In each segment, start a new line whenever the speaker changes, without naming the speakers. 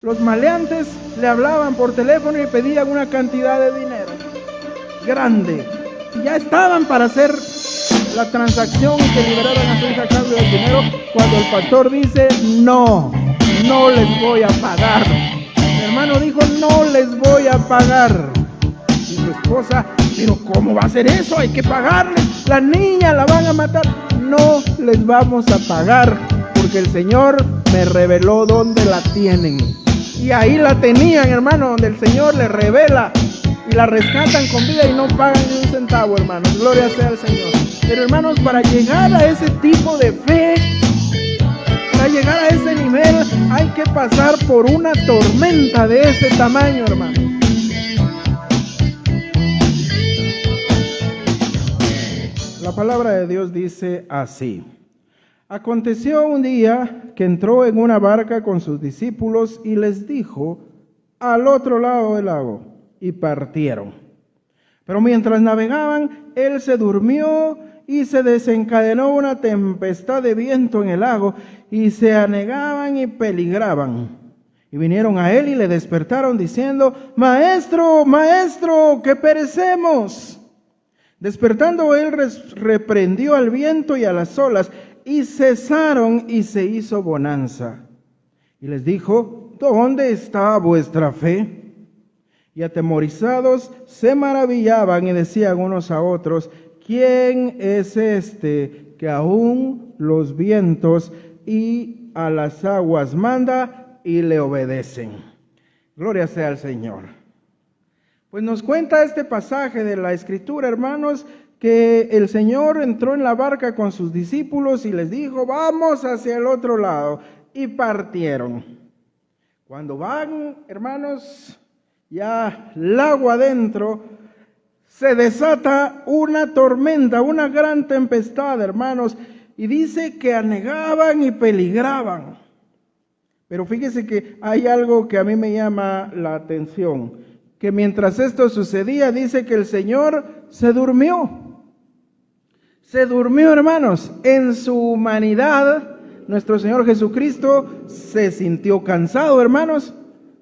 Los maleantes le hablaban por teléfono y pedían una cantidad de dinero grande. Y ya estaban para hacer la transacción y que liberaran a su hija a cambio del dinero, cuando el pastor dice: no les voy a pagar. Mi hermano dijo: no les voy a pagar. Y su esposa: pero ¿cómo va a ser eso? Hay que pagarle, la niña la van a matar. No les vamos a pagar, porque el Señor me reveló dónde la tienen. Y ahí la tenían, hermano, donde el Señor les revela, y la rescatan con vida y no pagan ni un centavo, hermanos. Gloria sea al Señor. Pero, hermanos, para llegar a ese tipo de fe, para llegar a ese nivel, hay que pasar por una tormenta de ese tamaño, hermano. La palabra de Dios dice así: aconteció un día que entró en una barca con sus discípulos y les dijo: al otro lado del lago, y partieron. Pero mientras navegaban, él se durmió y se desencadenó una tempestad de viento en el lago, y se anegaban y peligraban. Y vinieron a él y le despertaron diciendo: Maestro, maestro, que perecemos. Despertando él reprendió al viento y a las olas, y cesaron, y se hizo bonanza. Y les dijo: ¿dónde está vuestra fe? Y atemorizados se maravillaban y decían unos a otros: ¿quién es este que aún los vientos y a las aguas manda y le obedecen? Gloria sea al Señor. Pues nos cuenta este pasaje de la Escritura, hermanos, que el Señor entró en la barca con sus discípulos y les dijo: vamos hacia el otro lado, y partieron. Cuando van, hermanos, ya el agua adentro, se desata una tormenta, una gran tempestad, hermanos, y dice que anegaban y peligraban. Pero fíjese que hay algo que a mí me llama la atención, que mientras esto sucedía, dice que el Señor se durmió. Se durmió, hermanos. En su humanidad, nuestro Señor Jesucristo se sintió cansado, hermanos,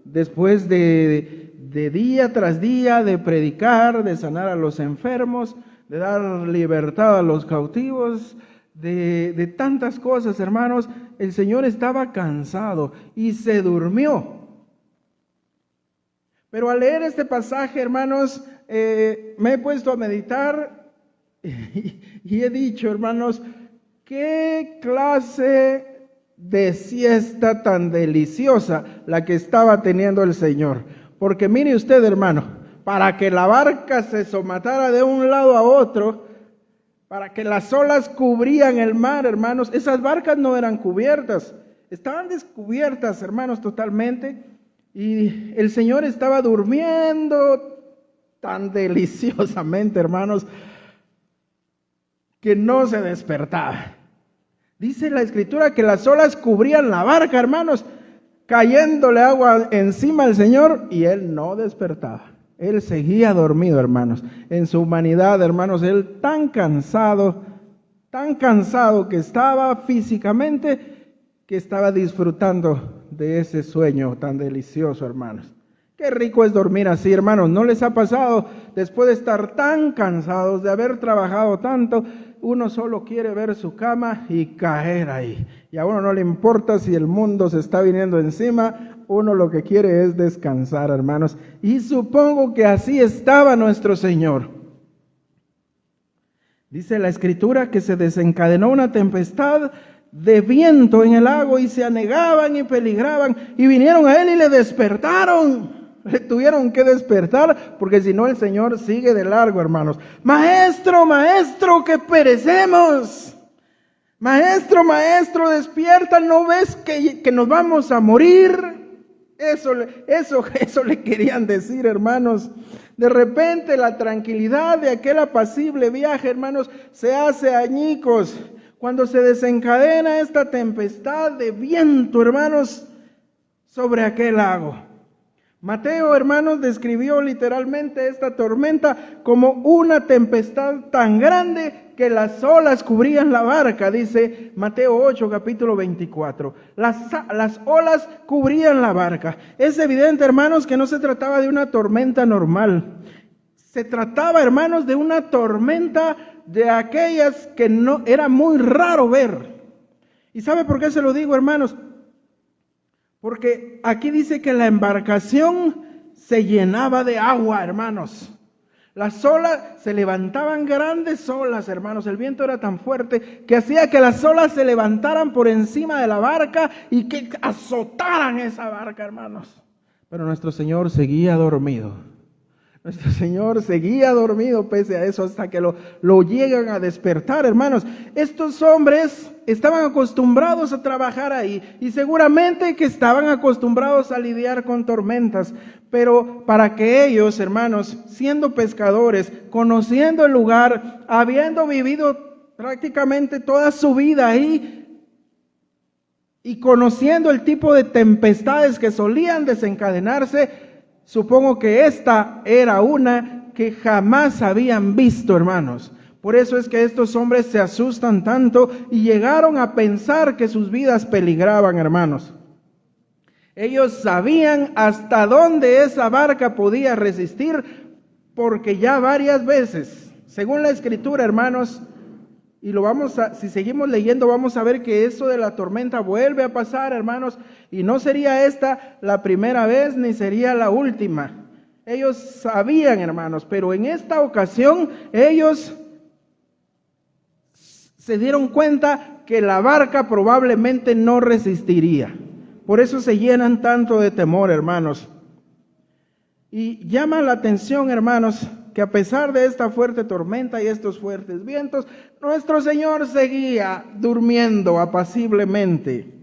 después de día tras día de predicar, de sanar a los enfermos, de dar libertad a los cautivos, de tantas cosas, hermanos. El Señor estaba cansado y se durmió. Pero al leer este pasaje, hermanos, me he puesto a meditar y he dicho, hermanos, qué clase de siesta tan deliciosa la que estaba teniendo el Señor. Porque mire usted, hermano, para que la barca se somatara de un lado a otro, para que las olas cubrían el mar, hermanos, esas barcas no eran cubiertas, estaban descubiertas, hermanos, totalmente. Y el Señor estaba durmiendo tan deliciosamente, hermanos, que no se despertaba. Dice la Escritura que las olas cubrían la barca, hermanos, cayéndole agua encima al Señor, y Él no despertaba. Él seguía dormido, hermanos. En su humanidad, hermanos, Él tan cansado que estaba físicamente, que estaba disfrutando de ese sueño tan delicioso, hermanos. Qué rico es dormir así, hermanos. ¿No les ha pasado, después de estar tan cansados, de haber trabajado tanto, uno solo quiere ver su cama y caer ahí? Y a uno no le importa si el mundo se está viniendo encima, uno lo que quiere es descansar, hermanos. Y supongo que así estaba nuestro Señor. Dice la Escritura que se desencadenó una tempestad de viento en el lago, y se anegaban y peligraban, y vinieron a él y le despertaron. Le tuvieron que despertar, porque si no el Señor sigue de largo, hermanos. Maestro, maestro, que perecemos. Maestro, maestro, despierta, ¿no ves que nos vamos a morir? Eso le querían decir, hermanos. De repente la tranquilidad de aquel apacible viaje, hermanos, se hace añicos cuando se desencadena esta tempestad de viento, hermanos, sobre aquel lago. Mateo, hermanos, describió literalmente esta tormenta como una tempestad tan grande que las olas cubrían la barca, dice Mateo 8, capítulo 24. Las olas cubrían la barca. Es evidente, hermanos, que no se trataba de una tormenta normal. Se trataba, hermanos, de una tormenta de aquellas que no era muy raro ver. ¿Y sabe por qué se lo digo, hermanos? Porque aquí dice que la embarcación se llenaba de agua, hermanos. Las olas, se levantaban grandes olas, hermanos. El viento era tan fuerte que hacía que las olas se levantaran por encima de la barca y que azotaran esa barca, hermanos. Pero nuestro Señor seguía dormido. Nuestro Señor seguía dormido pese a eso hasta que lo llegan a despertar, hermanos. Estos hombres estaban acostumbrados a trabajar ahí y seguramente que estaban acostumbrados a lidiar con tormentas. Pero para que ellos, hermanos, siendo pescadores, conociendo el lugar, habiendo vivido prácticamente toda su vida ahí y conociendo el tipo de tempestades que solían desencadenarse, supongo que esta era una que jamás habían visto, hermanos. Por eso es que estos hombres se asustan tanto y llegaron a pensar que sus vidas peligraban, hermanos. Ellos sabían hasta dónde esa barca podía resistir, porque ya varias veces, según la Escritura, hermanos, y si seguimos leyendo, vamos a ver que eso de la tormenta vuelve a pasar, hermanos, y no sería esta la primera vez, ni sería la última. Ellos sabían, hermanos, pero en esta ocasión, ellos se dieron cuenta que la barca probablemente no resistiría. Por eso se llenan tanto de temor, hermanos. Y llama la atención, hermanos, que a pesar de esta fuerte tormenta y estos fuertes vientos, nuestro Señor seguía durmiendo apaciblemente.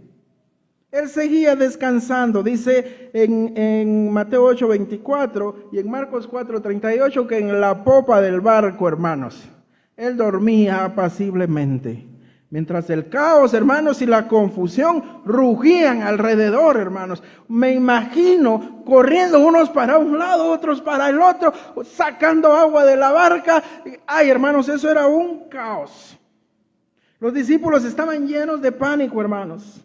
Él seguía descansando. Dice en Mateo 8:24 y en Marcos 4:38 que en la popa del barco, hermanos, Él dormía apaciblemente. Mientras el caos, hermanos, y la confusión rugían alrededor, hermanos. Me imagino corriendo unos para un lado, otros para el otro, sacando agua de la barca. Ay, hermanos, eso era un caos. Los discípulos estaban llenos de pánico, hermanos.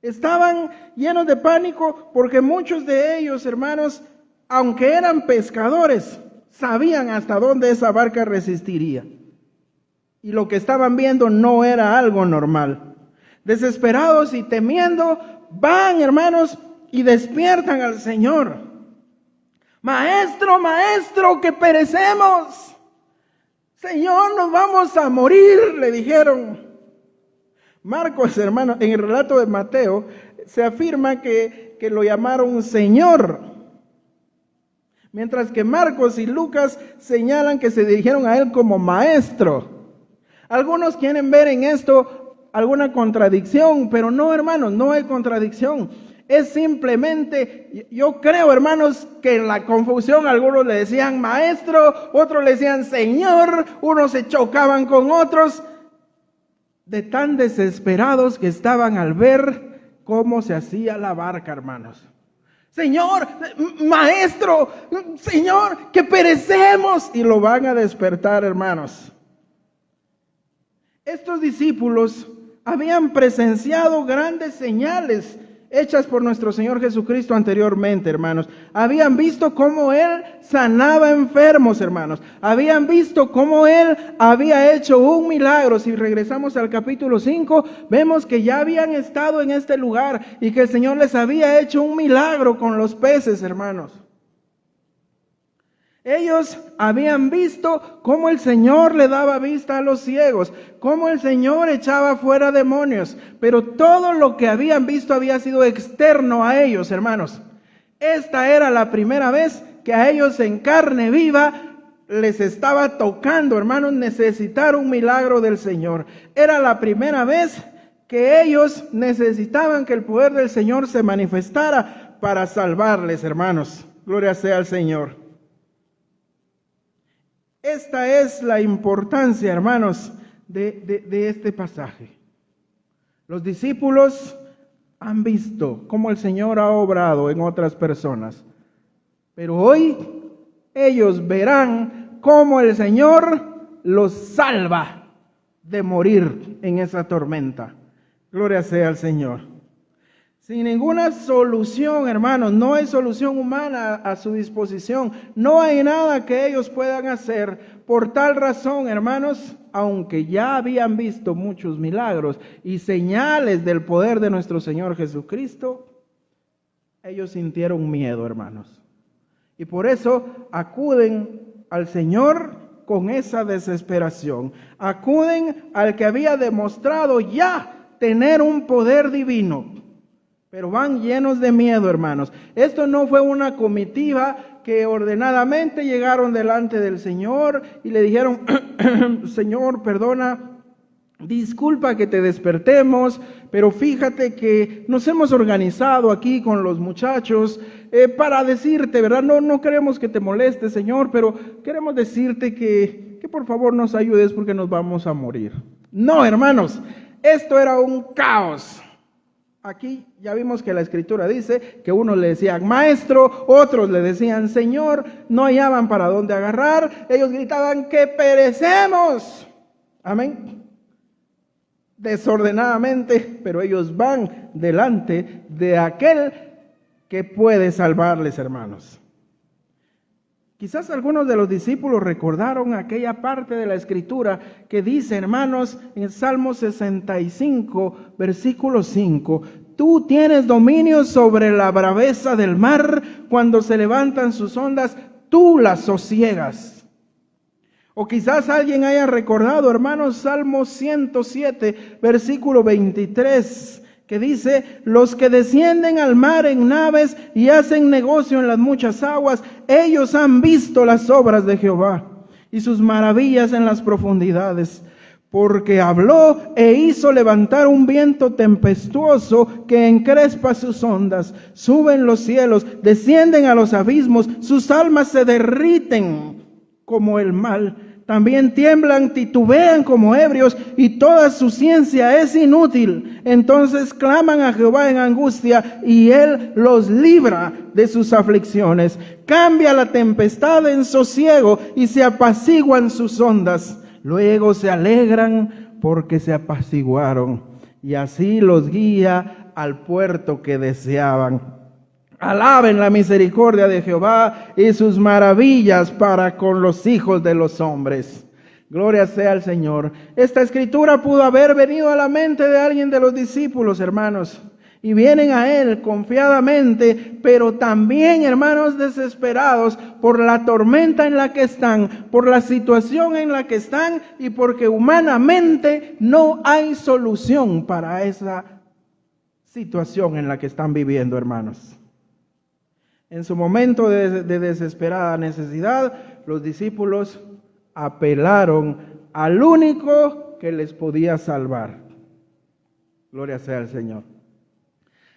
Estaban llenos de pánico porque muchos de ellos, hermanos, aunque eran pescadores, sabían hasta dónde esa barca resistiría. Y lo que estaban viendo no era algo normal. Desesperados y temiendo, van, hermanos, y despiertan al Señor. Maestro, maestro, que perecemos. Señor, nos vamos a morir, le dijeron. Marcos, hermanos, en el relato de Mateo, se afirma que lo llamaron Señor. Mientras que Marcos y Lucas señalan que se dirigieron a él como maestro. Algunos quieren ver en esto alguna contradicción, pero no, hermanos, no hay contradicción. Es simplemente, yo creo, hermanos, que en la confusión algunos le decían maestro, otros le decían Señor, unos se chocaban con otros, de tan desesperados que estaban al ver cómo se hacía la barca, hermanos. Señor, maestro, Señor, que perecemos, y lo van a despertar, hermanos. Estos discípulos habían presenciado grandes señales hechas por nuestro Señor Jesucristo anteriormente, hermanos. Habían visto cómo Él sanaba enfermos, hermanos. Habían visto cómo Él había hecho un milagro. Si regresamos al capítulo 5, vemos que ya habían estado en este lugar y que el Señor les había hecho un milagro con los peces, hermanos. Ellos habían visto cómo el Señor le daba vista a los ciegos, cómo el Señor echaba fuera demonios, pero todo lo que habían visto había sido externo a ellos, hermanos. Esta era la primera vez que a ellos en carne viva les estaba tocando, hermanos, necesitar un milagro del Señor. Era la primera vez que ellos necesitaban que el poder del Señor se manifestara para salvarles, hermanos. Gloria sea al Señor. Esta es la importancia, hermanos, de este pasaje. Los discípulos han visto cómo el Señor ha obrado en otras personas. Pero hoy ellos verán cómo el Señor los salva de morir en esa tormenta. Gloria sea al Señor. Sin ninguna solución, hermanos, no hay solución humana a su disposición. No hay nada que ellos puedan hacer. Por tal razón, hermanos, aunque ya habían visto muchos milagros y señales del poder de nuestro Señor Jesucristo, ellos sintieron miedo, hermanos. Y por eso acuden al Señor con esa desesperación. Acuden al que había demostrado ya tener un poder divino. Pero van llenos de miedo, hermanos. Esto no fue una comitiva que ordenadamente llegaron delante del Señor y le dijeron, Señor, perdona, disculpa que te despertemos, pero fíjate que nos hemos organizado aquí con los muchachos para decirte, ¿verdad? No queremos que te moleste, Señor, pero queremos decirte que por favor nos ayudes porque nos vamos a morir. No, hermanos, esto era un caos. Aquí ya vimos que la Escritura dice que unos le decían maestro, otros le decían Señor, no hallaban para dónde agarrar, ellos gritaban que perecemos. Amén. Desordenadamente, pero ellos van delante de aquel que puede salvarles, hermanos. Quizás algunos de los discípulos recordaron aquella parte de la Escritura que dice, hermanos, en el Salmo 65, versículo 5, tú tienes dominio sobre la braveza del mar, cuando se levantan sus ondas, tú las sosiegas. O quizás alguien haya recordado, hermanos, Salmo 107, versículo 23, que dice, los que descienden al mar en naves y hacen negocio en las muchas aguas, ellos han visto las obras de Jehová y sus maravillas en las profundidades. Porque habló e hizo levantar un viento tempestuoso que encrespa sus ondas, suben los cielos, descienden a los abismos, sus almas se derriten como el mal. También tiemblan, titubean como ebrios y toda su ciencia es inútil. Entonces claman a Jehová en angustia y Él los libra de sus aflicciones. Cambia la tempestad en sosiego y se apaciguan sus ondas. Luego se alegran porque se apaciguaron y así los guía al puerto que deseaban. Alaben la misericordia de Jehová y sus maravillas para con los hijos de los hombres. Gloria sea al Señor. Esta escritura pudo haber venido a la mente de alguien de los discípulos, hermanos. Y vienen a Él confiadamente, pero también, hermanos, desesperados por la tormenta en la que están, por la situación en la que están y porque humanamente no hay solución para esa situación en la que están viviendo, hermanos. En su momento de desesperada necesidad, los discípulos apelaron al único que les podía salvar. Gloria sea al Señor.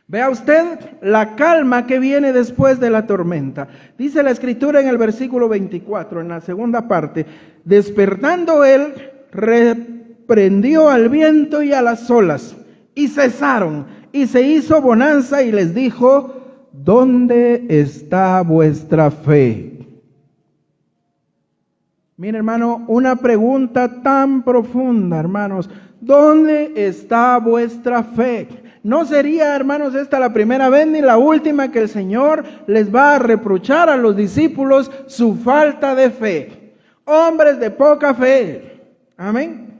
Vea usted la calma que viene después de la tormenta. Dice la Escritura en el versículo 24, en la segunda parte, despertando él, reprendió al viento y a las olas, y cesaron, y se hizo bonanza, y les dijo, ¿dónde está vuestra fe? Mira, hermano, una pregunta tan profunda, hermanos. ¿Dónde está vuestra fe? No sería, hermanos, esta la primera vez ni la última que el Señor les va a reprochar a los discípulos su falta de fe. Hombres de poca fe. Amén.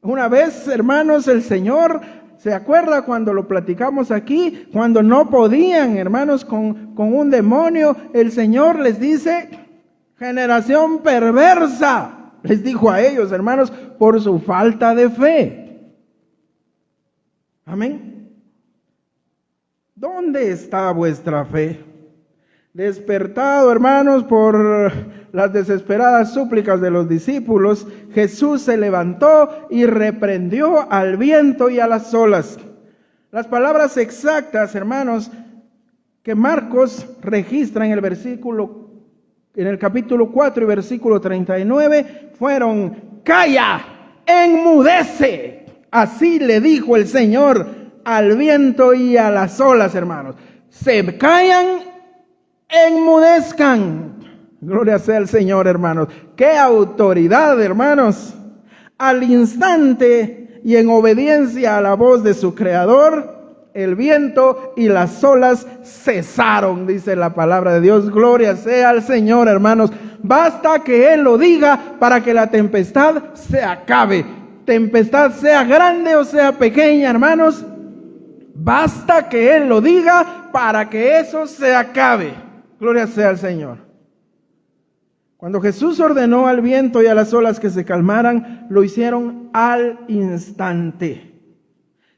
Una vez, hermanos, el Señor, ¿se acuerda cuando lo platicamos aquí? Cuando no podían, hermanos, con un demonio, el Señor les dice, generación perversa. Les dijo a ellos, hermanos, por su falta de fe. Amén. ¿Dónde está vuestra fe? Despertado, hermanos, por las desesperadas súplicas de los discípulos, Jesús se levantó y reprendió al viento y a las olas. Las palabras exactas, hermanos, que Marcos registra en el capítulo 4 y versículo 39, fueron, calla, enmudece. Así le dijo el Señor al viento y a las olas, hermanos. Se callan, enmudezcan. Gloria sea al Señor, hermanos. ¡Qué autoridad, hermanos! Al instante y en obediencia a la voz de su Creador, el viento y las olas cesaron, dice la palabra de Dios. Gloria sea al Señor, hermanos. Basta que Él lo diga para que la tempestad se acabe. Tempestad sea grande o sea pequeña, hermanos. Basta que Él lo diga para que eso se acabe. Gloria sea al Señor. Cuando Jesús ordenó al viento y a las olas que se calmaran, lo hicieron al instante.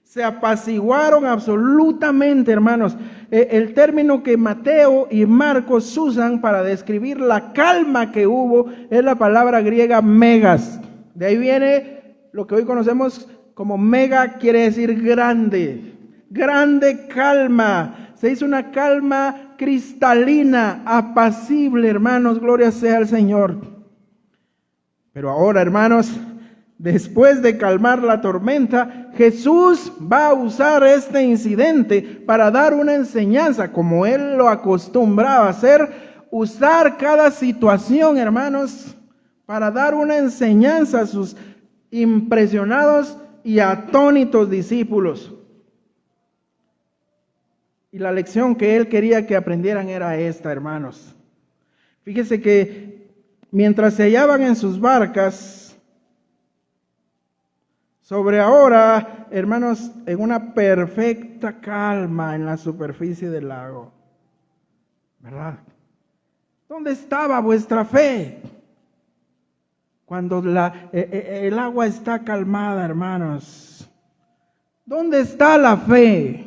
Se apaciguaron absolutamente, hermanos. El término que Mateo y Marcos usan para describir la calma que hubo es la palabra griega megas. De ahí viene lo que hoy conocemos como mega, quiere decir grande. Grande calma. Se hizo una calma cristalina, apacible, hermanos. Gloria sea al Señor. Pero ahora, hermanos, después de calmar la tormenta, Jesús va a usar este incidente para dar una enseñanza, como Él lo acostumbraba a hacer, usar cada situación, hermanos, para dar una enseñanza a sus impresionados y atónitos discípulos. Y la lección que Él quería que aprendieran era esta, hermanos. Fíjese que mientras se hallaban en sus barcas, sobre ahora, hermanos, en una perfecta calma en la superficie del lago, ¿verdad? ¿Dónde estaba vuestra fe? Cuando el agua está calmada, hermanos. ¿Dónde está la fe?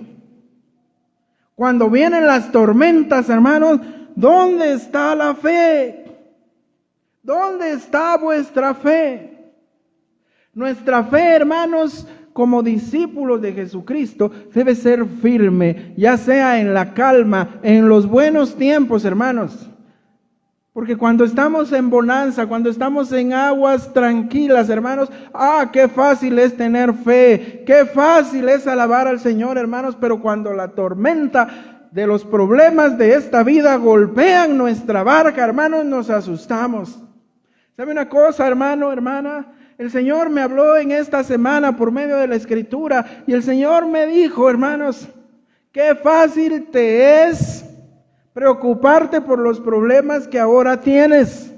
Cuando vienen las tormentas, hermanos, ¿dónde está la fe? ¿Dónde está vuestra fe? Nuestra fe, hermanos, como discípulos de Jesucristo, debe ser firme, ya sea en la calma, en los buenos tiempos, hermanos. Porque cuando estamos en bonanza, cuando estamos en aguas tranquilas, hermanos, qué fácil es tener fe, qué fácil es alabar al Señor, hermanos, pero cuando la tormenta de los problemas de esta vida golpean nuestra barca, hermanos, nos asustamos. ¿Sabe una cosa, hermano, hermana? El Señor me habló en esta semana por medio de la Escritura y el Señor me dijo, hermanos, qué fácil te es preocuparte por los problemas que ahora tienes.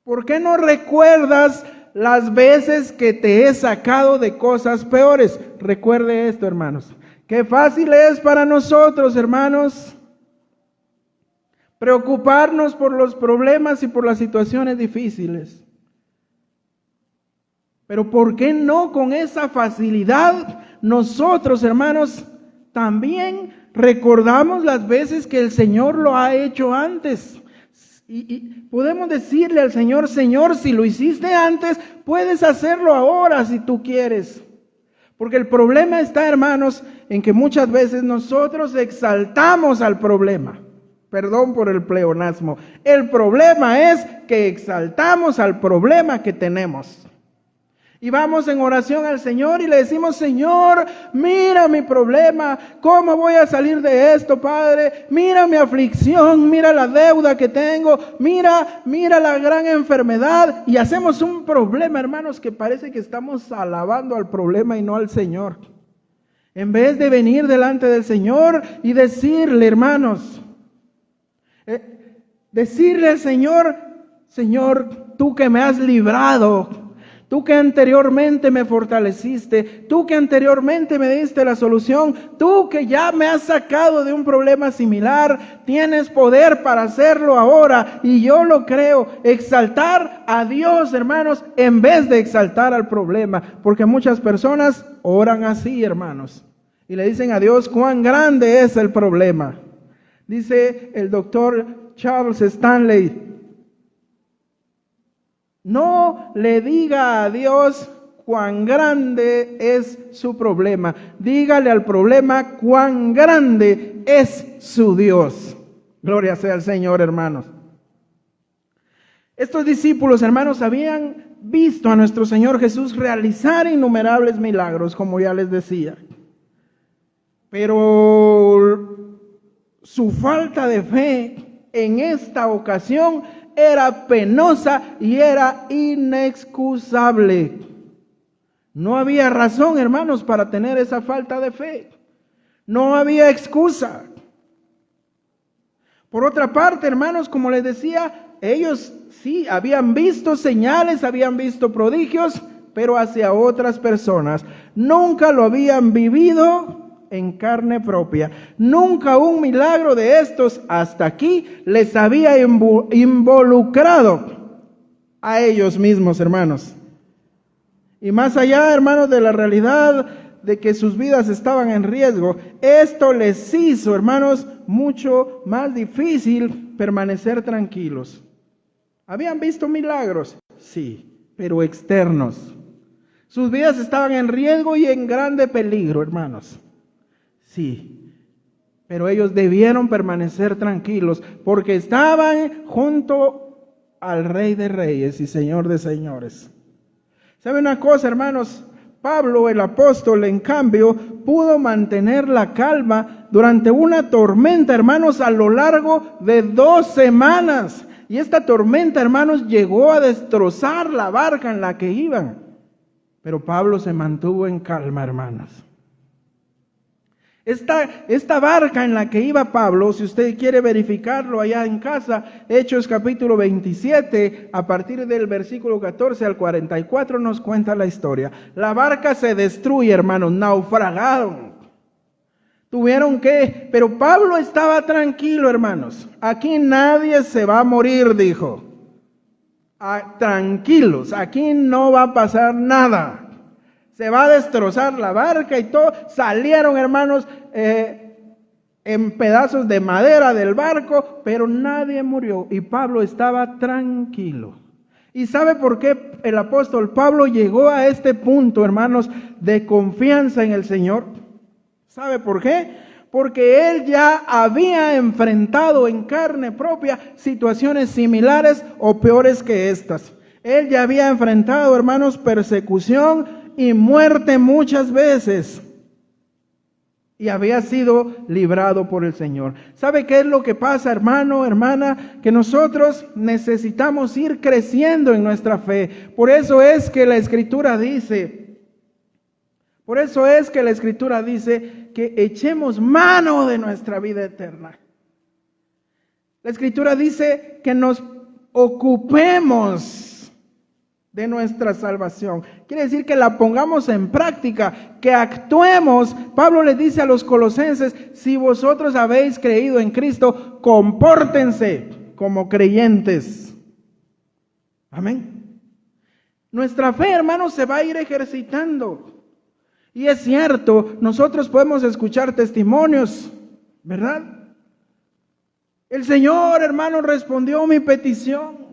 ¿Por qué no recuerdas las veces que te he sacado de cosas peores? Recuerde esto, hermanos. Qué fácil es para nosotros, hermanos, preocuparnos por los problemas y por las situaciones difíciles. Pero ¿por qué no con esa facilidad nosotros, hermanos, también recordamos las veces que el Señor lo ha hecho antes? Y podemos decirle al Señor, Señor, si lo hiciste antes, puedes hacerlo ahora si tú quieres. Porque el problema está, hermanos, en que muchas veces nosotros exaltamos al problema. Perdón por el pleonasmo. El problema es que exaltamos al problema que tenemos. Y vamos en oración al Señor y le decimos, Señor, mira mi problema, ¿cómo voy a salir de esto, Padre? Mira mi aflicción, mira la deuda que tengo, mira la gran enfermedad. Y hacemos un problema, hermanos, que parece que estamos alabando al problema y no al Señor. En vez de venir delante del Señor y decirle, hermanos, decirle al Señor, Señor, tú que me has librado, tú que anteriormente me fortaleciste, tú que anteriormente me diste la solución, tú que ya me has sacado de un problema similar, tienes poder para hacerlo ahora y yo lo creo. Exaltar a Dios, hermanos, en vez de exaltar al problema, porque muchas personas oran así, hermanos, y le dicen a Dios cuán grande es el problema. Dice el doctor Charles Stanley, no le diga a Dios cuán grande es su problema. Dígale al problema cuán grande es su Dios. Gloria sea al Señor, hermanos. Estos discípulos, hermanos, habían visto a nuestro Señor Jesús realizar innumerables milagros, como ya les decía. Pero su falta de fe en esta ocasión era penosa y era inexcusable. No había razón, hermanos, para tener esa falta de fe. No había excusa. Por otra parte, hermanos, como les decía, ellos sí habían visto señales, habían visto prodigios, pero hacia otras personas. Nunca lo habían vivido en carne propia. Nunca un milagro de estos hasta aquí les había involucrado a ellos mismos, hermanos. Y más allá, hermanos, de la realidad de que sus vidas estaban en riesgo, esto les hizo, hermanos, mucho más difícil permanecer tranquilos. ¿Habían visto milagros? Sí, pero externos. Sus vidas estaban en riesgo y en grande peligro, hermanos. Sí, pero ellos debieron permanecer tranquilos porque estaban junto al Rey de Reyes y Señor de Señores. ¿Sabe una cosa, hermanos? Pablo, el apóstol, en cambio, pudo mantener la calma durante una tormenta, hermanos, a lo largo de 2 semanas. Y esta tormenta, hermanos, llegó a destrozar la barca en la que iban. Pero Pablo se mantuvo en calma, hermanos. Esta barca en la que iba Pablo, si usted quiere verificarlo allá en casa, Hechos capítulo 27, a partir del versículo 14 al 44 nos cuenta la historia. La barca se destruye, hermanos, naufragaron. Pero Pablo estaba tranquilo, hermanos. Aquí nadie se va a morir, dijo. Tranquilos, aquí no va a pasar nada. Se va a destrozar la barca y todo. Salieron, hermanos, en pedazos de madera del barco, pero nadie murió. Y Pablo estaba tranquilo. ¿Y sabe por qué el apóstol Pablo llegó a este punto, hermanos, de confianza en el Señor? ¿Sabe por qué? Porque él ya había enfrentado en carne propia situaciones similares o peores que estas. Él ya había enfrentado, hermanos, persecución y muerte muchas veces. Y había sido librado por el Señor. ¿Sabe qué es lo que pasa, hermano, hermana? Que nosotros necesitamos ir creciendo en nuestra fe. Por eso es que la Escritura dice que echemos mano de nuestra vida eterna. La Escritura dice que nos ocupemos de nuestra salvación. Quiere decir que la pongamos en práctica, que actuemos. Pablo le dice a los colosenses, si vosotros habéis creído en Cristo, compórtense como creyentes. Amén. Nuestra fe, hermanos, se va a ir ejercitando. Y es cierto, nosotros podemos escuchar testimonios, ¿verdad? El Señor, hermano, respondió mi petición.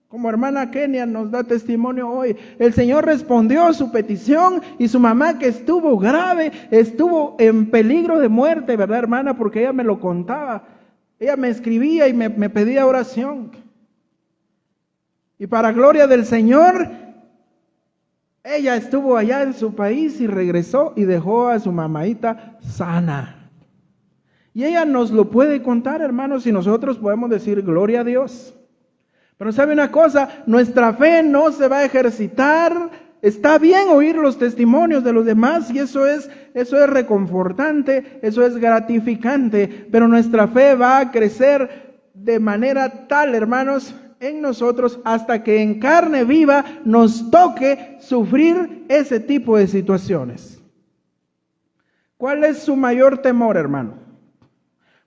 Como hermana Kenia nos da testimonio hoy, el Señor respondió su petición y su mamá, que estuvo grave, estuvo en peligro de muerte, ¿verdad, hermana? Porque ella me lo contaba. Ella me escribía y me pedía oración. Y para gloria del Señor, ella estuvo allá en su país y regresó y dejó a su mamaita sana. Y ella nos lo puede contar, hermanos, y nosotros podemos decir gloria a Dios. Pero ¿sabe una cosa? Nuestra fe no se va a ejercitar. Está bien oír los testimonios de los demás y eso es reconfortante, eso es gratificante, pero nuestra fe va a crecer de manera tal, hermanos, en nosotros hasta que en carne viva nos toque sufrir ese tipo de situaciones. ¿Cuál es su mayor temor, hermano?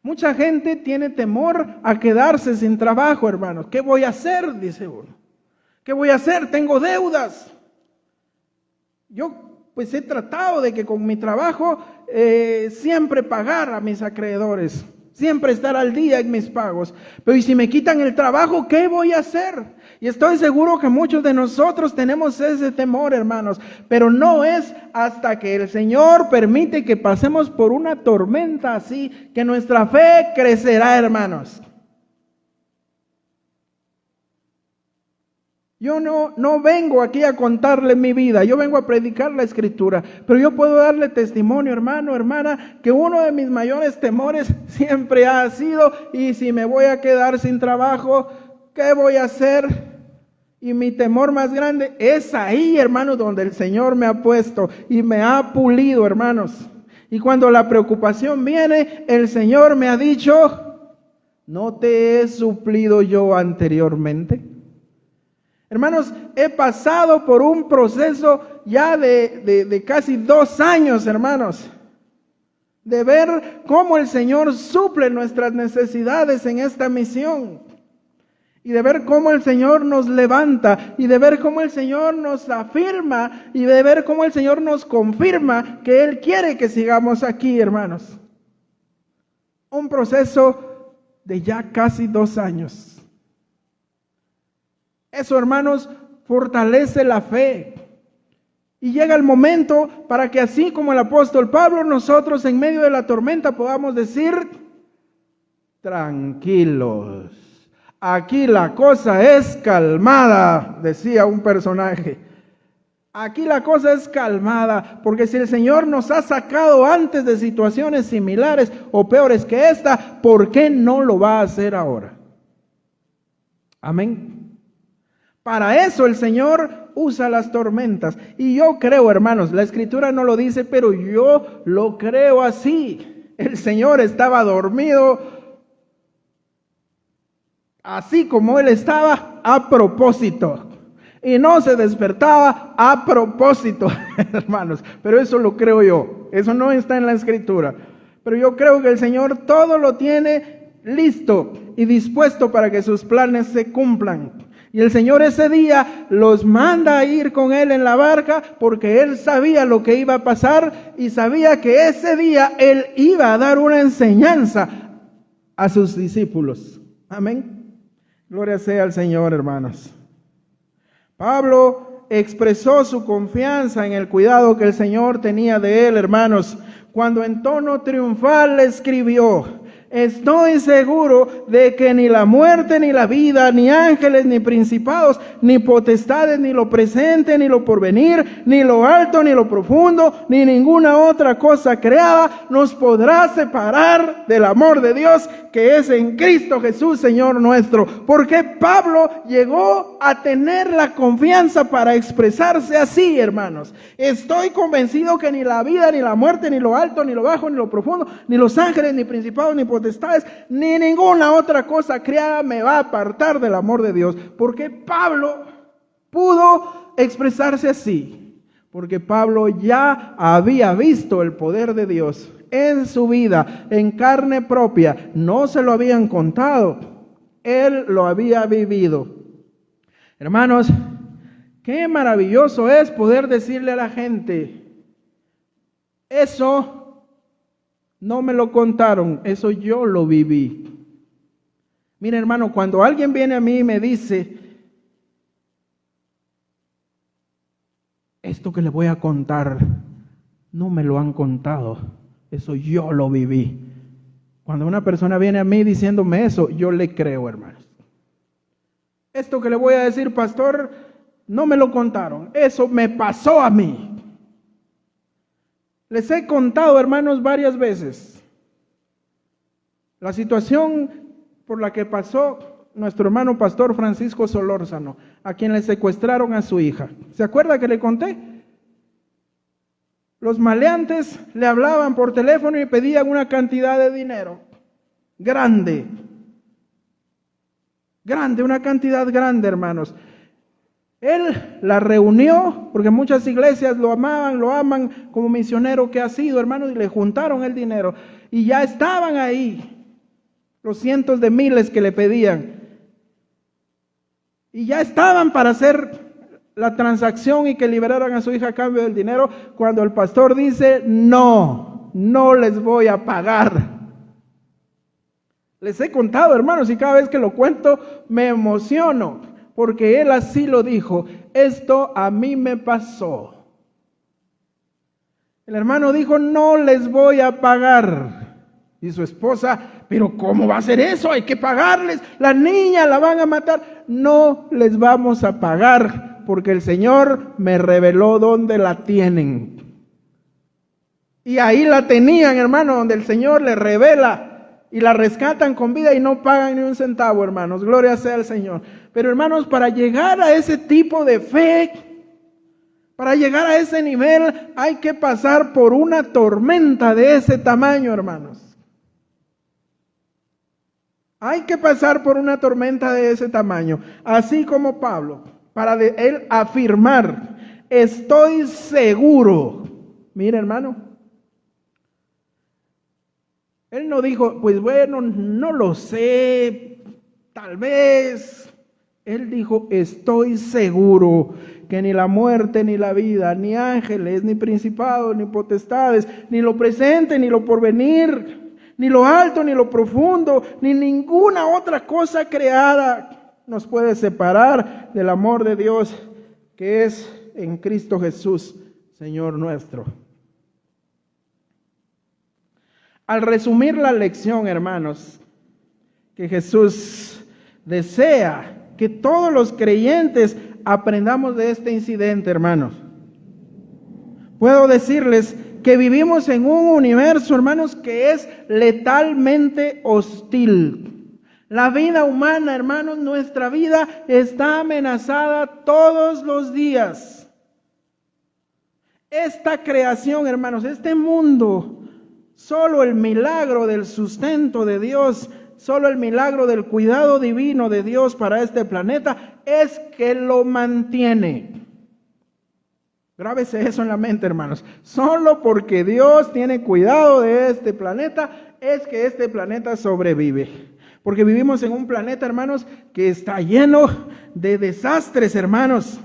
Mucha gente tiene temor a quedarse sin trabajo, hermanos. ¿Qué voy a hacer? Dice uno. ¿Qué voy a hacer? Tengo deudas. Yo pues he tratado de que con mi trabajo siempre pagar a mis acreedores, siempre estar al día en mis pagos. Pero ¿y si me quitan el trabajo, qué voy a hacer? Y estoy seguro que muchos de nosotros tenemos ese temor, hermanos, pero no es hasta que el Señor permite que pasemos por una tormenta así, que nuestra fe crecerá, hermanos. Yo no vengo aquí a contarle mi vida, yo vengo a predicar la Escritura, pero yo puedo darle testimonio, hermano, hermana, que uno de mis mayores temores siempre ha sido, y si me voy a quedar sin trabajo, ¿qué voy a hacer? Y mi temor más grande es ahí, hermanos, donde el Señor me ha puesto y me ha pulido, hermanos. Y cuando la preocupación viene, el Señor me ha dicho, ¿no te he suplido yo anteriormente? Hermanos, he pasado por un proceso ya de casi 2 años, hermanos, de ver cómo el Señor suple nuestras necesidades en esta misión, y de ver cómo el Señor nos levanta, y de ver cómo el Señor nos afirma, y de ver cómo el Señor nos confirma que Él quiere que sigamos aquí, hermanos. Un proceso de ya casi 2 años. Eso, hermanos, fortalece la fe. Y llega el momento para que, así como el apóstol Pablo, nosotros en medio de la tormenta podamos decir, tranquilos, aquí la cosa es calmada, decía un personaje. Aquí la cosa es calmada, porque si el Señor nos ha sacado antes de situaciones similares o peores que esta, ¿por qué no lo va a hacer ahora? Amén. Para eso el Señor usa las tormentas. Y yo creo, hermanos, la Escritura no lo dice, pero yo lo creo así. El Señor estaba dormido, así como Él estaba, a propósito. Y no se despertaba a propósito, hermanos. Pero eso lo creo yo. Eso no está en la Escritura. Pero yo creo que el Señor todo lo tiene listo y dispuesto para que sus planes se cumplan. Y el Señor ese día los manda a ir con Él en la barca porque Él sabía lo que iba a pasar y sabía que ese día Él iba a dar una enseñanza a sus discípulos. Amén. Gloria sea al Señor, hermanos. Pablo expresó su confianza en el cuidado que el Señor tenía de él, hermanos, cuando en tono triunfal le escribió: estoy seguro de que ni la muerte, ni la vida, ni ángeles, ni principados, ni potestades, ni lo presente, ni lo porvenir, ni lo alto, ni lo profundo, ni ninguna otra cosa creada nos podrá separar del amor de Dios que es en Cristo Jesús, Señor nuestro. Porque Pablo llegó a tener la confianza para expresarse así, hermanos. Estoy convencido que ni la vida, ni la muerte, ni lo alto, ni lo bajo, ni lo profundo, ni los ángeles, ni principados, ni potestades, ni ninguna otra cosa creada me va a apartar del amor de Dios. Porque Pablo pudo expresarse así, porque Pablo ya había visto el poder de Dios en su vida, en carne propia. No se lo habían contado, él lo había vivido. Hermanos, qué maravilloso es poder decirle a la gente: eso no me lo contaron, eso yo lo viví. Mira, hermano, cuando alguien viene a mí y me dice: esto que le voy a contar, no me lo han contado, eso yo lo viví. Cuando una persona viene a mí diciéndome eso, yo le creo, hermanos. Esto que le voy a decir, pastor, no me lo contaron, eso me pasó a mí. Les he contado, hermanos, varias veces la situación por la que pasó nuestro hermano pastor Francisco Solórzano, a quien le secuestraron a su hija. ¿Se acuerda que le conté? Los maleantes le hablaban por teléfono y pedían una cantidad de dinero grande, una cantidad grande, hermanos. Él la reunió, porque muchas iglesias lo aman como misionero que ha sido, hermanos, y le juntaron el dinero. Y ya estaban ahí los cientos de miles que le pedían. Y ya estaban para hacer la transacción y que liberaran a su hija a cambio del dinero, cuando el pastor dice: no les voy a pagar. Les he contado, hermanos, y cada vez que lo cuento me emociono. Porque él así lo dijo: esto a mí me pasó. El hermano dijo: no les voy a pagar. Y su esposa, pero ¿cómo va a ser eso? Hay que pagarles, la niña la van a matar. No les vamos a pagar, porque el Señor me reveló dónde la tienen. Y ahí la tenían, hermano, donde el Señor les revela y la rescatan con vida y no pagan ni un centavo, hermanos. Gloria sea al Señor. Pero hermanos, para llegar a ese tipo de fe, para llegar a ese nivel, hay que pasar por una tormenta de ese tamaño, hermanos. Hay que pasar por una tormenta de ese tamaño, así como Pablo, para él afirmar, estoy seguro. Mira, hermano, él no dijo, pues bueno, no lo sé, tal vez. Él dijo, estoy seguro que ni la muerte, ni la vida, ni ángeles, ni principados, ni potestades, ni lo presente, ni lo porvenir, ni lo alto, ni lo profundo, ni ninguna otra cosa creada nos puede separar del amor de Dios que es en Cristo Jesús, Señor nuestro. Al resumir la lección, hermanos, que Jesús desea que todos los creyentes aprendamos de este incidente, hermanos, puedo decirles que vivimos en un universo, hermanos, que es letalmente hostil. La vida humana, hermanos, nuestra vida está amenazada todos los días. Esta creación, hermanos, este mundo, solo el milagro del sustento de Dios, solo el milagro del cuidado divino de Dios para este planeta es que lo mantiene. Grábese eso en la mente, hermanos. Solo porque Dios tiene cuidado de este planeta es que este planeta sobrevive. Porque vivimos en un planeta, hermanos, que está lleno de desastres, hermanos.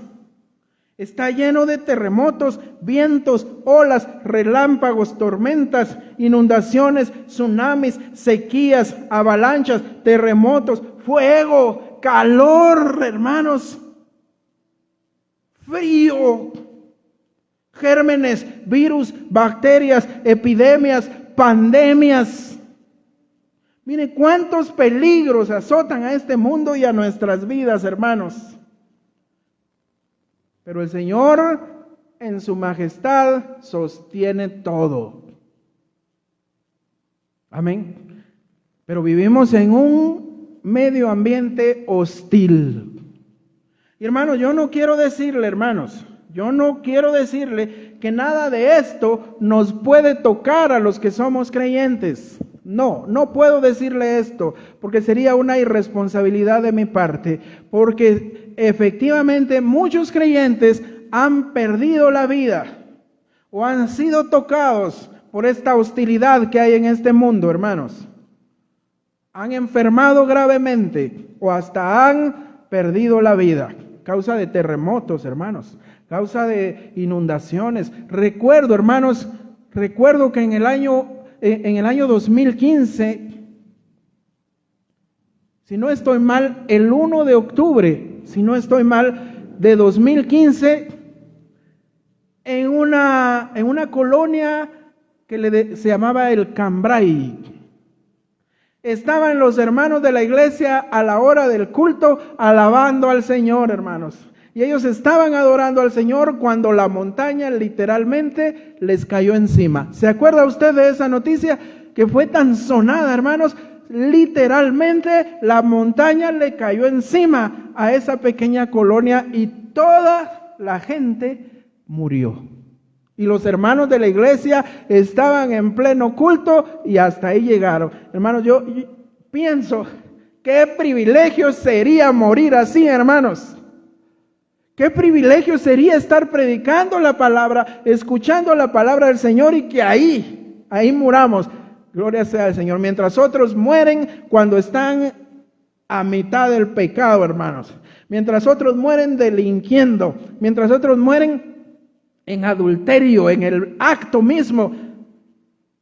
Está lleno de terremotos, vientos, olas, relámpagos, tormentas, inundaciones, tsunamis, sequías, avalanchas, terremotos, fuego, calor, hermanos, frío, gérmenes, virus, bacterias, epidemias, pandemias. Mire cuántos peligros azotan a este mundo y a nuestras vidas, hermanos. Pero el Señor, en su majestad, sostiene todo. Amén. Pero vivimos en un medio ambiente hostil. Y hermanos, yo no quiero decirle, hermanos, que nada de esto nos puede tocar a los que somos creyentes. No puedo decirle esto, porque sería una irresponsabilidad de mi parte, porque efectivamente muchos creyentes han perdido la vida o han sido tocados por esta hostilidad que hay en este mundo, hermanos. Han enfermado gravemente o hasta han perdido la vida, causa de terremotos, hermanos, causa de inundaciones. Recuerdo, hermanos, que en el año 2015, si no estoy mal, el 1 de octubre, de 2015, en una colonia que se llamaba el Cambrai, estaban los hermanos de la iglesia a la hora del culto alabando al Señor, hermanos. Y ellos estaban adorando al Señor cuando la montaña literalmente les cayó encima. ¿Se acuerda usted de esa noticia que fue tan sonada, hermanos? Literalmente la montaña le cayó encima a esa pequeña colonia y toda la gente murió. Y los hermanos de la iglesia estaban en pleno culto y hasta ahí llegaron. Hermanos, yo pienso, qué privilegio sería morir así, hermanos. Qué privilegio sería estar predicando la palabra, escuchando la palabra del Señor y que ahí muramos. Gloria sea al Señor. Mientras otros mueren cuando están a mitad del pecado, hermanos. Mientras otros mueren delinquiendo. Mientras otros mueren en adulterio, en el acto mismo.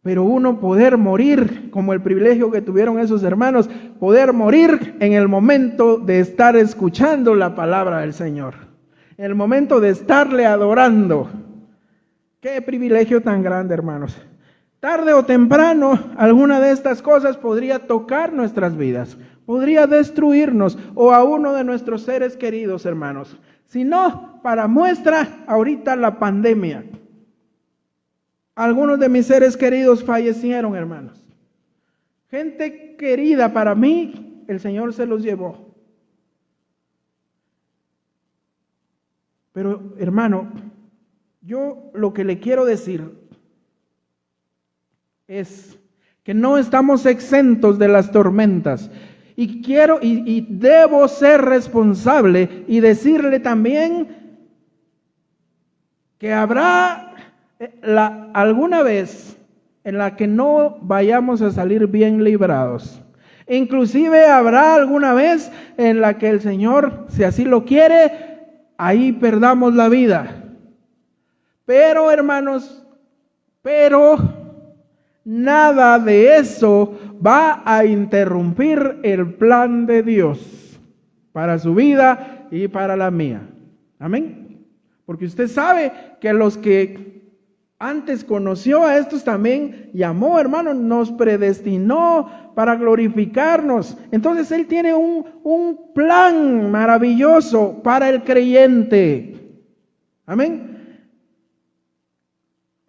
Pero uno poder morir, como el privilegio que tuvieron esos hermanos, poder morir en el momento de estar escuchando la palabra del Señor. En el momento de estarle adorando. Qué privilegio tan grande, hermanos. tarde o temprano, alguna de estas cosas podría tocar nuestras vidas, podría destruirnos o a uno de nuestros seres queridos, hermanos. Si no, para muestra, ahorita la pandemia. Algunos de mis seres queridos fallecieron, hermanos. Gente querida para mí, el Señor se los llevó. Pero, hermano, yo lo que le quiero decir es que no estamos exentos de las tormentas. Y quiero y debo ser responsable y decirle también que habrá alguna vez en la que no vayamos a salir bien librados. Inclusive habrá alguna vez en la que el Señor, si así lo quiere, ahí perdamos la vida. Pero, hermanos, nada de eso va a interrumpir el plan de Dios para su vida y para la mía. Amén. Porque usted sabe que los que antes conoció a estos también llamó, hermano, nos predestinó para glorificarnos. Entonces Él tiene un plan maravilloso para el creyente. Amén.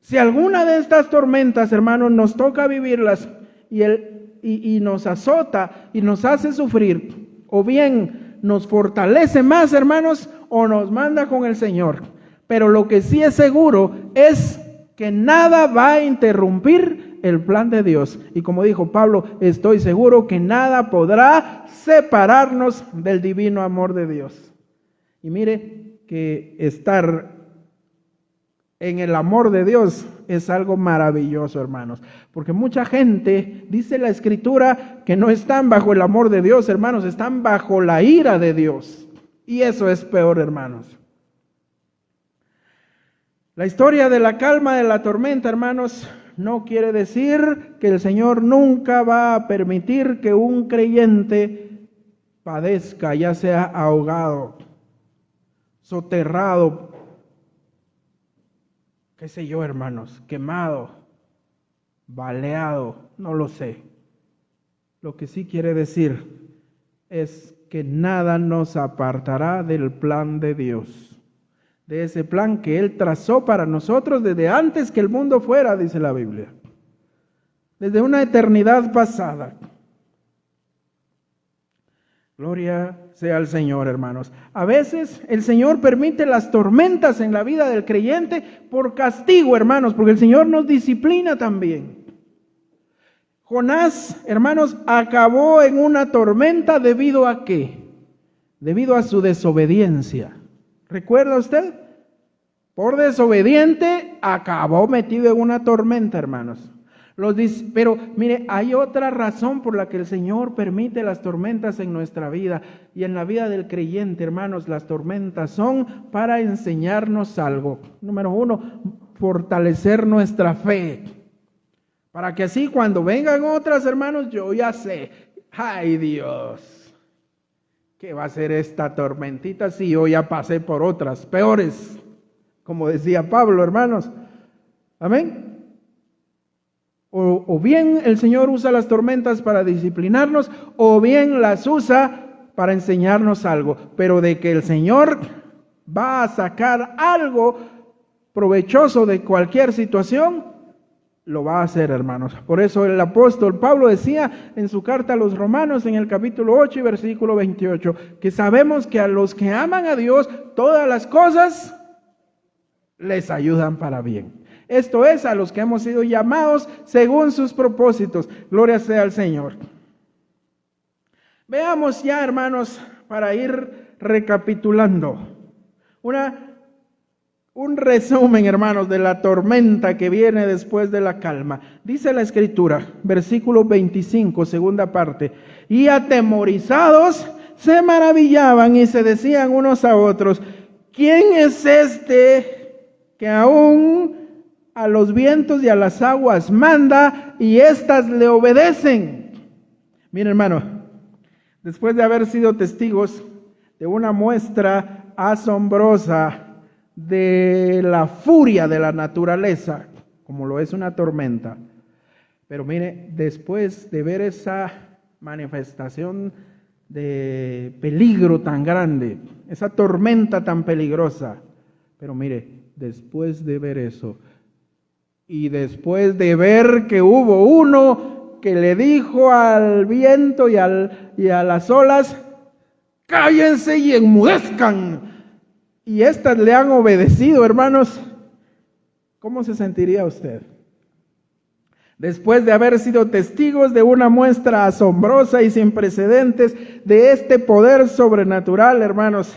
Si alguna de estas tormentas, hermanos, nos toca vivirlas y nos azota y nos hace sufrir, o bien nos fortalece más, hermanos, o nos manda con el Señor. Pero lo que sí es seguro es que nada va a interrumpir el plan de Dios. Y como dijo Pablo, estoy seguro que nada podrá separarnos del divino amor de Dios. Y mire que estar en el amor de Dios es algo maravilloso, hermanos. Porque mucha gente, dice la Escritura, que no están bajo el amor de Dios, hermanos, están bajo la ira de Dios. Y eso es peor, hermanos. La historia de la calma de la tormenta, hermanos, no quiere decir que el Señor nunca va a permitir que un creyente padezca, ya sea ahogado, soterrado, qué sé yo, hermanos, quemado, baleado, no lo sé. Lo que sí quiere decir es que nada nos apartará del plan de Dios, de ese plan que Él trazó para nosotros desde antes que el mundo fuera, dice la Biblia, desde una eternidad pasada. Gloria sea al Señor, hermanos. A veces el Señor permite las tormentas en la vida del creyente por castigo, hermanos, porque el Señor nos disciplina también. Jonás, hermanos, acabó en una tormenta ¿debido a qué? Debido a su desobediencia. ¿Recuerda usted? Por desobediente acabó metido en una tormenta, hermanos. Pero mire, hay otra razón por la que el Señor permite las tormentas en nuestra vida y en la vida del creyente, hermanos. Las tormentas son para enseñarnos algo. Número 1, fortalecer nuestra fe. Para que así cuando vengan otras, hermanos, yo ya sé, ¡ay Dios! ¿Qué va a ser esta tormentita si yo ya pasé por otras peores? Como decía Pablo, hermanos. Amén. O bien el Señor usa las tormentas para disciplinarnos, o bien las usa para enseñarnos algo. Pero de que el Señor va a sacar algo provechoso de cualquier situación, lo va a hacer, hermanos. Por eso el apóstol Pablo decía en su carta a los Romanos, en el capítulo 8 y versículo 28, que sabemos que a los que aman a Dios, todas las cosas les ayudan para bien. Esto es, a los que hemos sido llamados según sus propósitos. Gloria sea al Señor. Veamos ya, hermanos, para ir recapitulando. Un resumen, hermanos, de la tormenta que viene después de la calma. Dice la Escritura, versículo 25, segunda parte. Y atemorizados se maravillaban y se decían unos a otros, ¿quién es este que aún a los vientos y a las aguas manda y éstas le obedecen? Mira, hermano, después de haber sido testigos de una muestra asombrosa de la furia de la naturaleza, como lo es una tormenta, Pero mire, después de ver esa manifestación de peligro tan grande, esa tormenta tan peligrosa, pero mire, después de ver eso, y después de ver que hubo uno que le dijo al viento y a las olas, cállense y enmudezcan, y estas le han obedecido, hermanos, ¿cómo se sentiría usted? Después de haber sido testigos de una muestra asombrosa y sin precedentes de este poder sobrenatural, hermanos,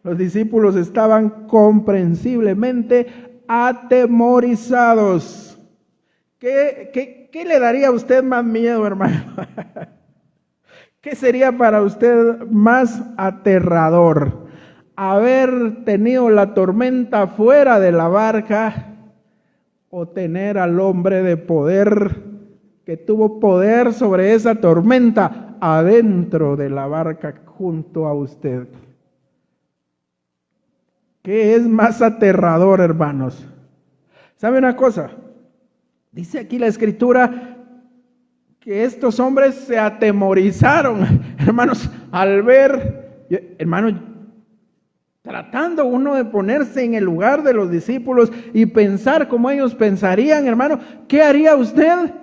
los discípulos estaban comprensiblemente atemorizados. ¿Qué le daría a usted más miedo, hermano? ¿Qué sería para usted más aterrador? ¿Haber tenido la tormenta fuera de la barca o tener al hombre de poder que tuvo poder sobre esa tormenta adentro de la barca junto a usted? ¿Qué es más aterrador, hermanos? ¿Sabe una cosa? Dice aquí la Escritura que estos hombres se atemorizaron, hermanos, al ver, hermanos, tratando uno de ponerse en el lugar de los discípulos y pensar como ellos pensarían, hermano, ¿qué haría usted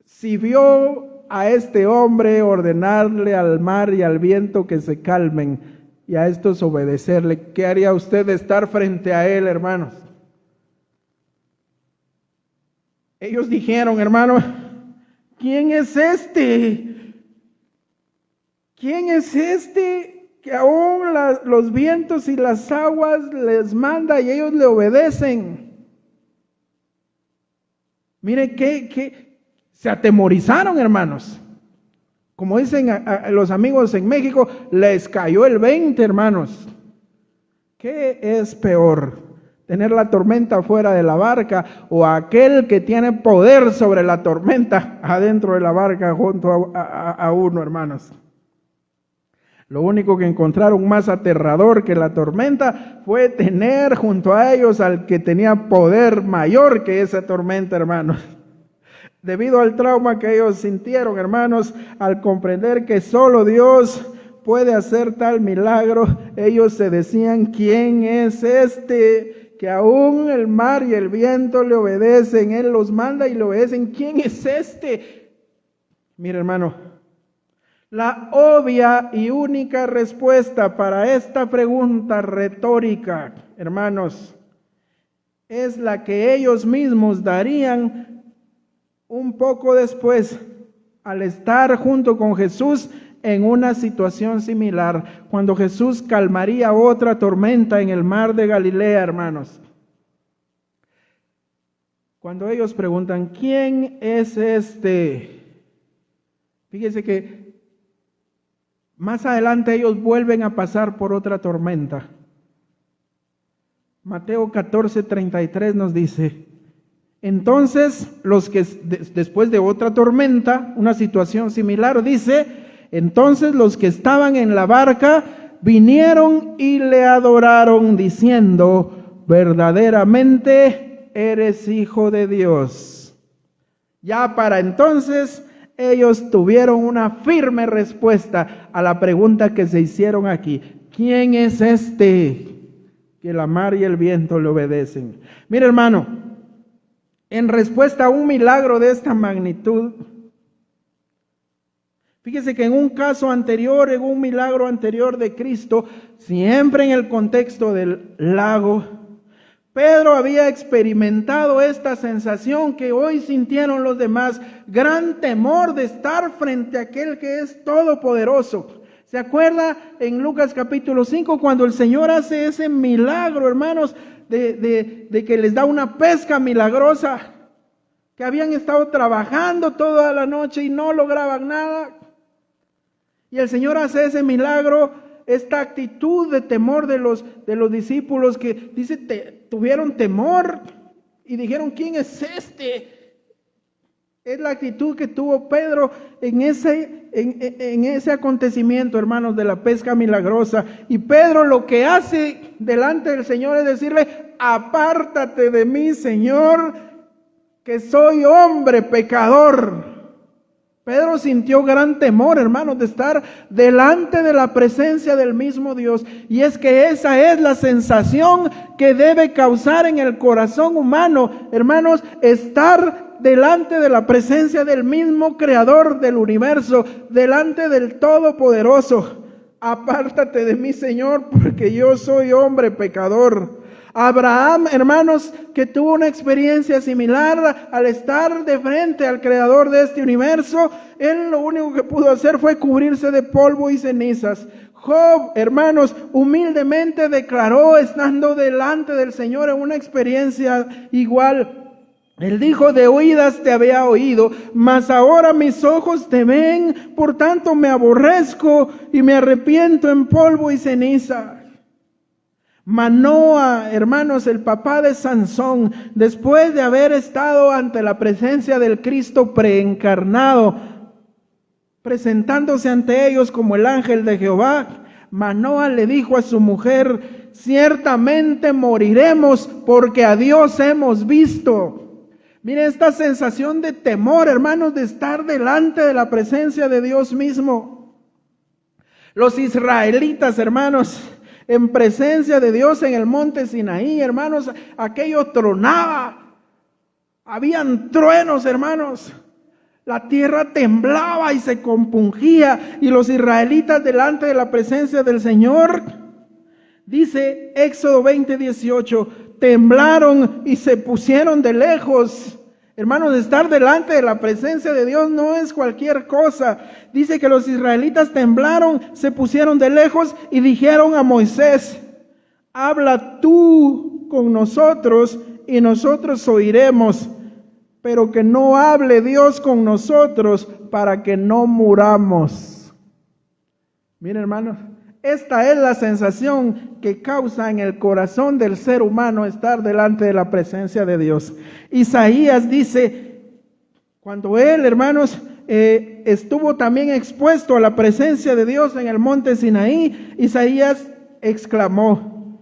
si vio a este hombre ordenarle al mar y al viento que se calmen y a estos obedecerle? ¿Qué haría usted de estar frente a él, hermanos? Ellos dijeron, hermano, ¿quién es este? ¿Quién es este que aún los vientos y las aguas les manda y ellos le obedecen? Mire que se atemorizaron, hermanos. Como dicen a los amigos en México, les cayó el 20, hermanos. ¿Qué es peor? ¿Tener la tormenta fuera de la barca o aquel que tiene poder sobre la tormenta adentro de la barca junto a uno, hermanos? Lo único que encontraron más aterrador que la tormenta fue tener junto a ellos al que tenía poder mayor que esa tormenta, hermanos. Debido al trauma que ellos sintieron, hermanos, al comprender que solo Dios puede hacer tal milagro, ellos se decían, ¿quién es este que aún el mar y el viento le obedecen? Él los manda y le obedecen. ¿Quién es este? Mira, hermano, la obvia y única respuesta para esta pregunta retórica, hermanos, es la que ellos mismos darían un poco después al estar junto con Jesús en una situación similar, cuando Jesús calmaría otra tormenta en el mar de Galilea, hermanos. Cuando ellos preguntan, ¿quién es este? Fíjese que más adelante ellos vuelven a pasar por otra tormenta. Mateo 14:33 nos dice, entonces los que después de otra tormenta, una situación similar, dice, entonces los que estaban en la barca vinieron y le adoraron diciendo, verdaderamente eres Hijo de Dios. Ya para entonces ellos tuvieron una firme respuesta a la pregunta que se hicieron aquí. ¿Quién es este que la mar y el viento le obedecen? Mira, hermano, en respuesta a un milagro de esta magnitud, fíjese que en un caso anterior, en un milagro anterior de Cristo, siempre en el contexto del lago, Pedro había experimentado esta sensación que hoy sintieron los demás, gran temor de estar frente a aquel que es todopoderoso. ¿Se acuerda en Lucas capítulo 5 cuando el Señor hace ese milagro, hermanos, de que les da una pesca milagrosa? Que habían estado trabajando toda la noche y no lograban nada. Y el Señor hace ese milagro, esta actitud de temor de los discípulos que dice, tuvieron temor y dijeron, ¿quién es este? Es la actitud que tuvo Pedro en ese acontecimiento, hermanos, de la pesca milagrosa. Y Pedro lo que hace delante del Señor es decirle, apártate de mí, Señor, que soy hombre pecador. Pedro sintió gran temor, hermanos, de estar delante de la presencia del mismo Dios. Y es que esa es la sensación que debe causar en el corazón humano, hermanos, estar delante de la presencia del mismo Creador del universo, delante del Todopoderoso. Apártate de mí, Señor, porque yo soy hombre pecador. Abraham, hermanos, que tuvo una experiencia similar al estar de frente al Creador de este universo, él lo único que pudo hacer fue cubrirse de polvo y cenizas. Job, hermanos, humildemente declaró, estando delante del Señor en una experiencia igual. Él dijo: de oídas te había oído, mas ahora mis ojos te ven, por tanto me aborrezco y me arrepiento en polvo y ceniza. Manoa, hermanos, el papá de Sansón, después de haber estado ante la presencia del Cristo preencarnado, presentándose ante ellos como el ángel de Jehová, Manoa le dijo a su mujer: ciertamente moriremos porque a Dios hemos visto. Mire esta sensación de temor, hermanos, de estar delante de la presencia de Dios mismo. Los israelitas, hermanos, en presencia de Dios en el monte Sinaí, hermanos, aquello tronaba. Habían truenos, hermanos. La tierra temblaba y se compungía. Y los israelitas delante de la presencia del Señor, dice Éxodo 20:18, temblaron y se pusieron de lejos. Hermanos, estar delante de la presencia de Dios no es cualquier cosa. Dice que los israelitas temblaron, se pusieron de lejos y dijeron a Moisés: habla tú con nosotros y nosotros oiremos, pero que no hable Dios con nosotros para que no muramos. Miren, hermanos, esta es la sensación que causa en el corazón del ser humano estar delante de la presencia de Dios. Isaías dice, cuando él, hermanos, estuvo también expuesto a la presencia de Dios en el monte Sinaí, Isaías exclamó,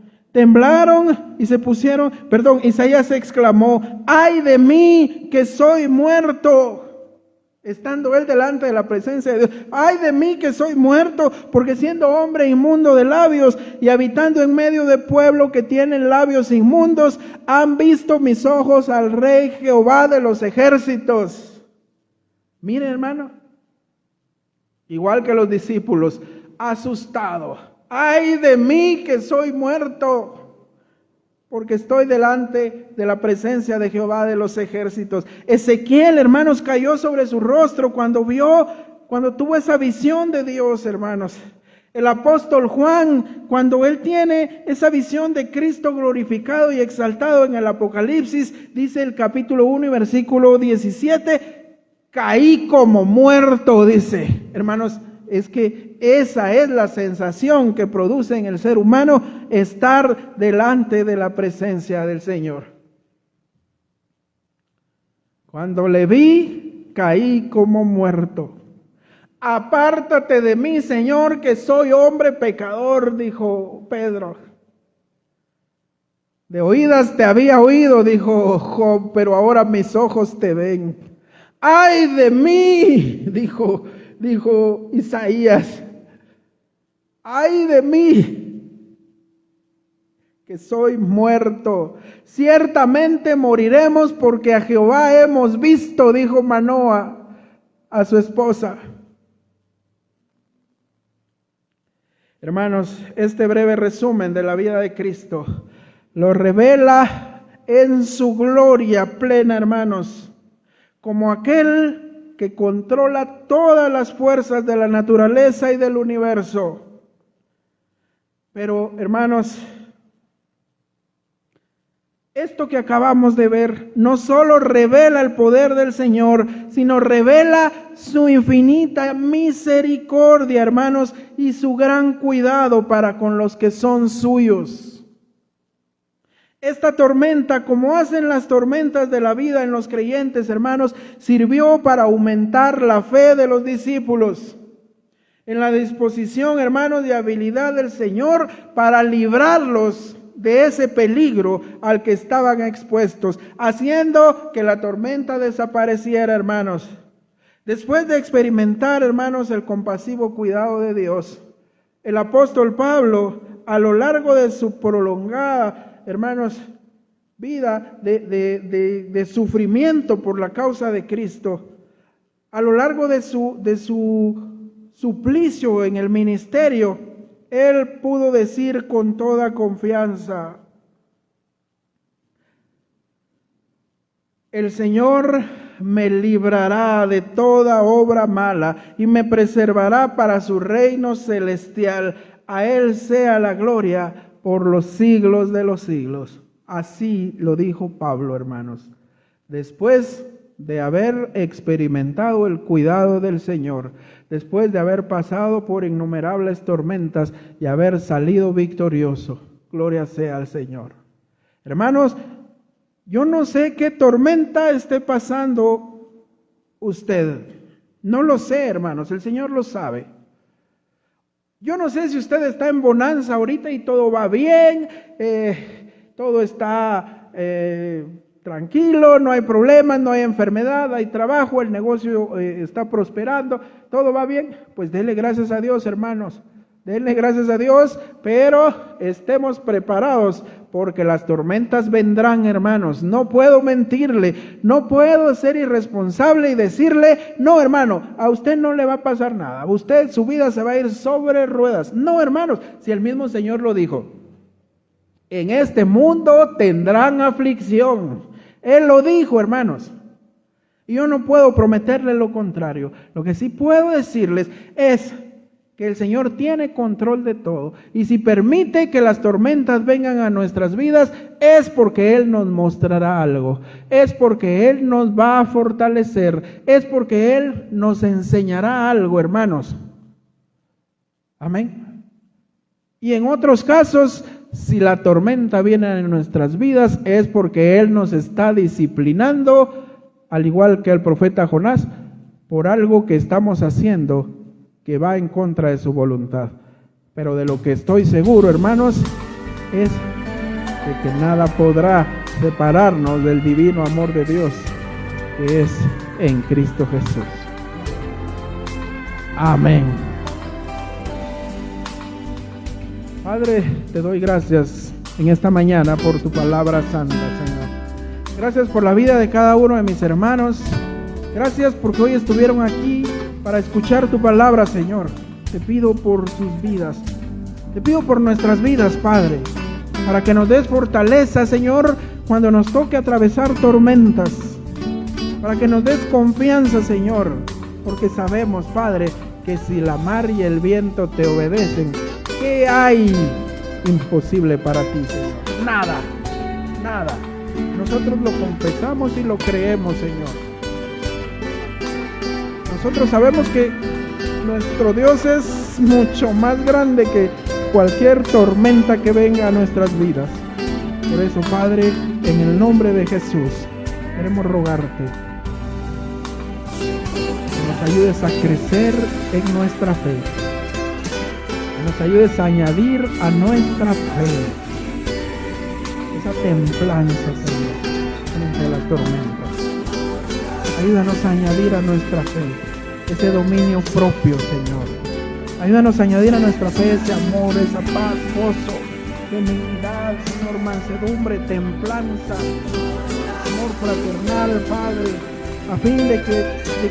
Isaías exclamó: ¡ay de mí que soy muerto! Estando él delante de la presencia de Dios, ¡ay de mí que soy muerto! Porque siendo hombre inmundo de labios y habitando en medio de pueblo que tienen labios inmundos, han visto mis ojos al Rey Jehová de los ejércitos. Miren, hermano, igual que los discípulos, asustado: ¡ay de mí que soy muerto! Porque estoy delante de la presencia de Jehová de los ejércitos. Ezequiel, hermanos, cayó sobre su rostro cuando tuvo esa visión de Dios, hermanos. El apóstol Juan, cuando él tiene esa visión de Cristo glorificado y exaltado en el Apocalipsis, dice el capítulo 1 y versículo 17, caí como muerto, dice. Hermanos, es que esa es la sensación que produce en el ser humano estar delante de la presencia del Señor. Cuando le vi, caí como muerto. Apártate de mí, Señor, que soy hombre pecador, dijo Pedro. De oídas te había oído, dijo Job, pero ahora mis ojos te ven. ¡Ay de mí!, dijo Isaías. ¡ay de mí, que soy muerto! Ciertamente moriremos porque a Jehová hemos visto, dijo Manoa a su esposa. Hermanos, este breve resumen de la vida de Cristo lo revela en su gloria plena, hermanos, como aquel que controla todas las fuerzas de la naturaleza y del universo. Pero, hermanos, esto que acabamos de ver no solo revela el poder del Señor, sino revela su infinita misericordia, hermanos, y su gran cuidado para con los que son suyos. Esta tormenta, como hacen las tormentas de la vida en los creyentes, hermanos, sirvió para aumentar la fe de los discípulos, en la disposición, hermanos, de habilidad del Señor para librarlos de ese peligro al que estaban expuestos, haciendo que la tormenta desapareciera, hermanos. Después de experimentar, hermanos, el compasivo cuidado de Dios, el apóstol Pablo, a lo largo de su prolongada, hermanos, vida de sufrimiento por la causa de Cristo, a lo largo de su suplicio en el ministerio, él pudo decir con toda confianza: el Señor me librará de toda obra mala y me preservará para su reino celestial. A Él sea la gloria por los siglos de los siglos. Así lo dijo Pablo, hermanos. Después de haber experimentado el cuidado del Señor, después de haber pasado por innumerables tormentas y haber salido victorioso. Gloria sea al Señor. Hermanos, yo no sé qué tormenta esté pasando usted. No lo sé, hermanos, el Señor lo sabe. Yo no sé si usted está en bonanza ahorita y todo va bien, todo está tranquilo, no hay problemas, no hay enfermedad, hay trabajo, el negocio está prosperando, todo va bien. Pues denle gracias a Dios, hermanos, denle gracias a Dios, pero estemos preparados porque las tormentas vendrán, hermanos. No puedo mentirle, no puedo ser irresponsable y decirle: no, hermano, a usted no le va a pasar nada, a usted su vida se va a ir sobre ruedas. No, hermanos, si el mismo Señor lo dijo: en este mundo tendrán aflicción. Él lo dijo, hermanos. Y yo no puedo prometerle lo contrario. Lo que sí puedo decirles es que el Señor tiene control de todo. Y si permite que las tormentas vengan a nuestras vidas, es porque Él nos mostrará algo. Es porque Él nos va a fortalecer. Es porque Él nos enseñará algo, hermanos. Amén. Y en otros casos, si la tormenta viene en nuestras vidas, es porque Él nos está disciplinando, al igual que el profeta Jonás, por algo que estamos haciendo que va en contra de su voluntad. Pero de lo que estoy seguro, hermanos, es de que nada podrá separarnos del divino amor de Dios, que es en Cristo Jesús. Amén. Padre, te doy gracias en esta mañana por tu palabra santa, Señor. Gracias por la vida de cada uno de mis hermanos. Gracias porque hoy estuvieron aquí para escuchar tu palabra, Señor. Te pido por sus vidas. Te pido por nuestras vidas, Padre, para que nos des fortaleza, Señor, cuando nos toque atravesar tormentas. Para que nos des confianza, Señor, porque sabemos, Padre, que si la mar y el viento te obedecen, ¿qué hay imposible para ti, Señor? Nada, nada. Nosotros lo confesamos y lo creemos, Señor. Nosotros sabemos que nuestro Dios es mucho más grande que cualquier tormenta que venga a nuestras vidas. Por eso, Padre, en el nombre de Jesús, queremos rogarte que nos ayudes a crecer en nuestra fe, que nos ayudes a añadir a nuestra fe esa templanza, Señor, frente a las tormentas. Ayúdanos a añadir a nuestra fe ese dominio propio, Señor. Ayúdanos a añadir a nuestra fe ese amor, esa paz, gozo, benignidad, Señor, mansedumbre, templanza, amor fraternal, Padre, a fin de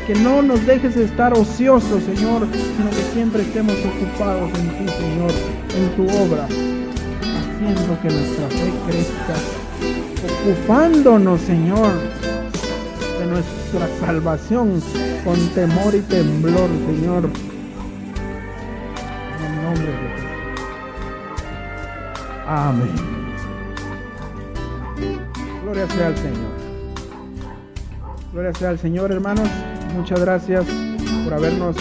que no nos dejes estar ociosos, Señor, sino que siempre estemos ocupados en ti, Señor, en tu obra, haciendo que nuestra fe crezca, ocupándonos, Señor, de nuestra salvación con temor y temblor, Señor, en el nombre de Jesús. Amén. Gloria sea al Señor. Gloria sea al Señor, hermanos. Muchas gracias por habernos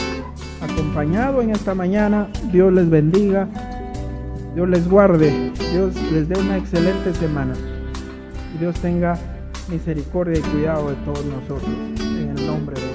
acompañado en esta mañana. Dios les bendiga, Dios les guarde, Dios les dé una excelente semana y Dios tenga misericordia y cuidado de todos nosotros, en el nombre de